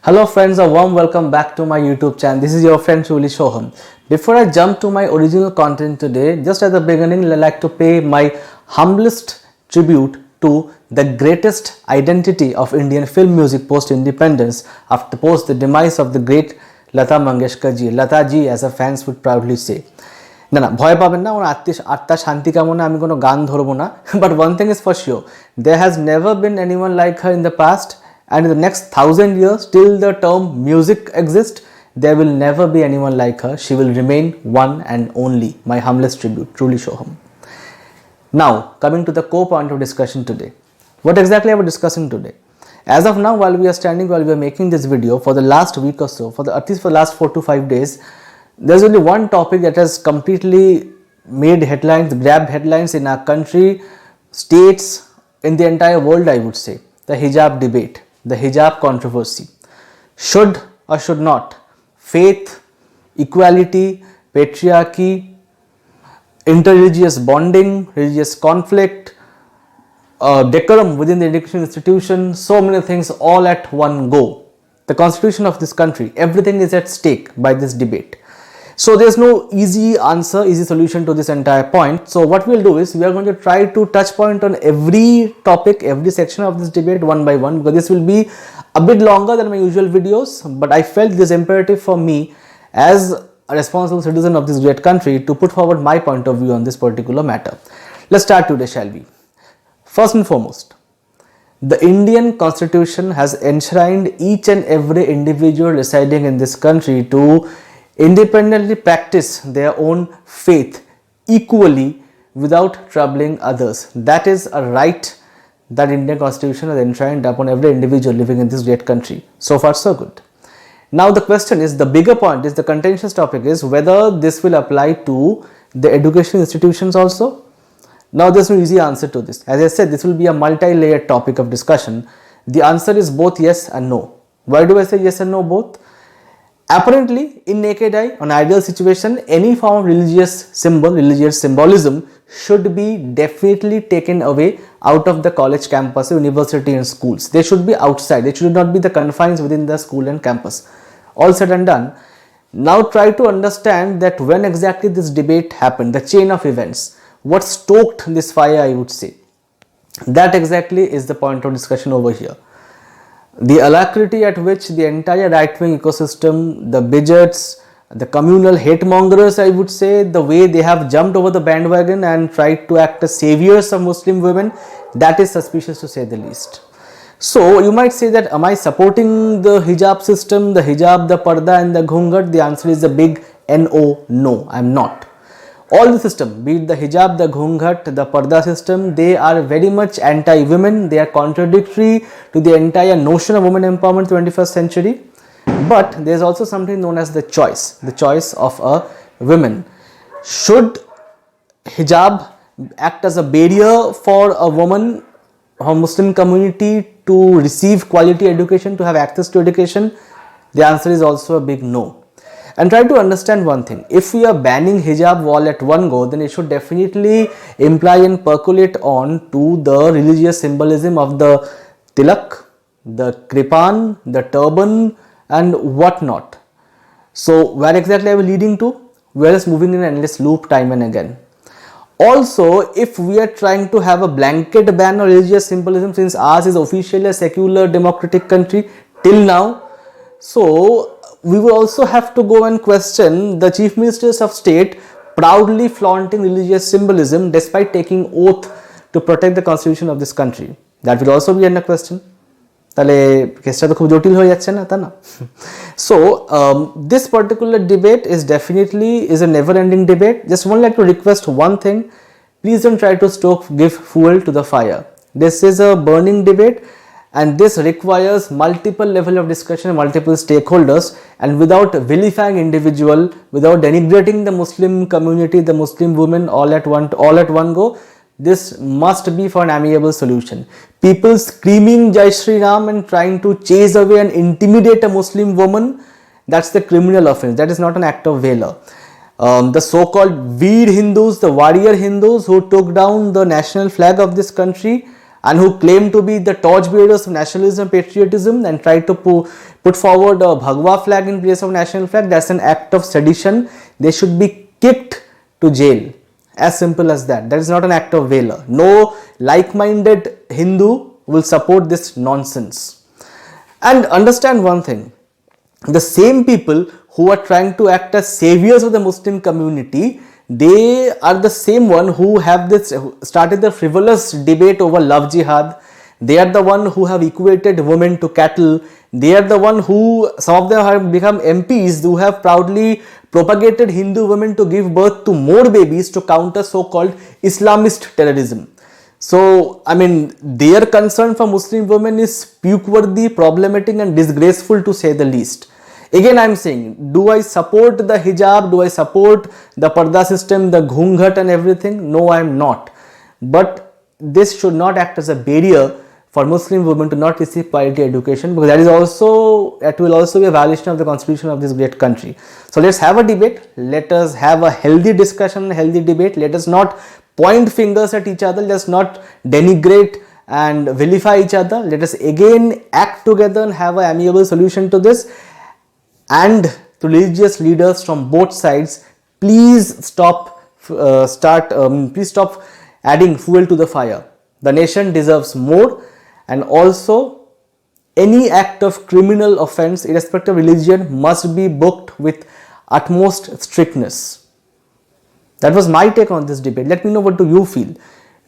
Hello friends, a warm welcome back to my YouTube channel. This is your friend Truly Shoham. Before I jump to my original content today, just at the beginning, I'd like to pay my humblest tribute to the greatest identity of Indian film music post-independence after the demise of the great Lata Mangeshkar ji. Lata ji, as her fans would proudly say. না ভয় পাবেন না, ওনার আত্মার শান্তি কামনা আমি কোনো গান ধরবো না, but one thing is for sure, there has never been anyone like her in the past, and in the next 1000 years till the term music exists, there will never be anyone like her. She will remain one and only. My humblest tribute, Truly Shoham. Now coming to the core point of discussion today, what exactly are we discussing today? As of now, while we are making this video, for the last week or so, at least for the last 4 to 5 days, there's only one topic that has completely made headlines, grabbed headlines in our country, states, in the entire world, I would say. The hijab debate, the hijab controversy. Should or should not faith, equality, patriarchy, interreligious bonding, religious conflict, decorum within the education institution, so many things all at one go. The constitution of this country, everything is at stake by this debate. So there's no easy answer, easy solution to this entire point. So what we'll do is we are going to try to touch point on every topic, every section of this debate one by one, because this will be a bit longer than my usual videos, but I felt this imperative for me as a responsible citizen of this great country to put forward my point of view on this particular matter. Let's start today, shall we? First and foremost, the Indian Constitution has enshrined each and every individual residing in this country to independently practice their own faith equally without troubling others. That is a right that Indian Constitution has enshrined upon every individual living in this great country. So far so good. Now the question is, the bigger point is, the contentious topic is whether this will apply to the education institutions also. Now there's no easy answer to this. As I said, this will be a multi-layered topic of discussion. The answer is both yes and no. Why do I say yes and no both? Apparently, in naked eye, on ideal situation, any form of religious symbol, religious symbolism should be definitely taken away out of the college campus, university and schools. They should be outside. They should not be the confines within the school and campus. All said and done. Now try to understand that when exactly this debate happened, the chain of events, what stoked this fire, I would say. That exactly is the point of discussion over here. The alacrity at which the entire right-wing ecosystem, the bigots, the communal hate mongers, I would say, the way they have jumped over the bandwagon and tried to act as saviors of Muslim women, that is suspicious to say the least. So you might say that, am I supporting the hijab system, the hijab, the parda and the ghungat? The answer is a big no, I am not. All the system, be it the hijab, the ghungat, the parda system, they are very much anti-women. They are contradictory to the entire notion of women empowerment in the 21st century. But there is also something known as the choice of a woman. Should hijab act as a barrier for a woman or Muslim community to receive quality education, to have access to education? The answer is also a big no. And try to understand one thing, if we are banning hijab all at one go, then it should definitely imply and percolate on to the religious symbolism of the tilak, the kripan, the turban and whatnot. So where exactly are we leading to? We are just moving in an endless loop time and again. Also, if we are trying to have a blanket ban on religious symbolism, since ours is officially a secular democratic country till now, so we will also have to go and question the chief ministers of state proudly flaunting religious symbolism despite taking oath to protect the constitution of this country. That will also be under question. So this particular debate is definitely a never-ending debate. Just would like to request one thing: please don't try to give fuel to the fire. This is a burning debate, and this requires multiple level of discussion, multiple stakeholders, and without vilifying individual, without denigrating the Muslim community, the Muslim women all at one go. This must be for an amiable solution. People screaming Jai Shri Ram and trying to chase away and intimidate a Muslim woman, that's the criminal offense. That is not an act of valor. The so-called Veer Hindus, the warrior Hindus who took down the national flag of this country and who claim to be the torchbearers of nationalism, patriotism, and try to put forward a Bhagwa flag in place of national flag, that's an act of sedition. They should be kicked to jail. As simple as that. That is not an act of valor. No like-minded Hindu will support this nonsense. And understand one thing. The same people who are trying to act as saviors of the Muslim community, they are the same one who have started the frivolous debate over love jihad. They are the one who have equated women to cattle. They are the one who, some of them have become MPs who have proudly propagated Hindu women to give birth to more babies to counter so-called Islamist terrorism. So, I mean, their concern for Muslim women is puke-worthy, problematic and disgraceful to say the least. Again, I am saying, do I support the hijab? Do I support the parda system, the ghungat and everything? No, I am not. But this should not act as a barrier for Muslim women to not receive quality education, because that will also be a violation of the constitution of this great country. So let's have a debate. Let us have a healthy discussion, a healthy debate. Let us not point fingers at each other. Let us not denigrate and vilify each other. Let us again act together and have an amiable solution to this. And to religious leaders from both sides, please stop adding fuel to the fire. The nation deserves more. And also, any act of criminal offense, irrespective of religion, must be booked with utmost strictness. That was my take on this debate. Let me know, what do you feel?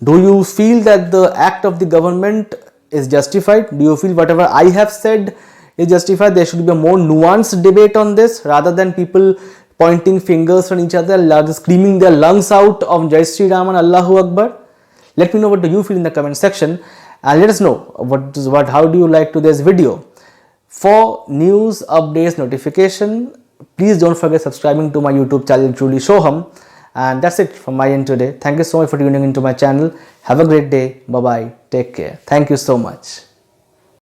Do you feel that the act of the government is justified? Do you feel whatever I have said is justified? There should be a more nuanced debate on this, rather than people pointing fingers at each other, screaming their lungs out of Jai Sri Ram and Allahu Akbar. Let me know, what do you feel in the comment section. And let us know how do you like today's video. For news, updates, notification, please don't forget subscribing to my YouTube channel Truly Soham. And that's it from my end today. Thank you so much for tuning into my channel. Have a great day. Bye bye. Take care. Thank you so much.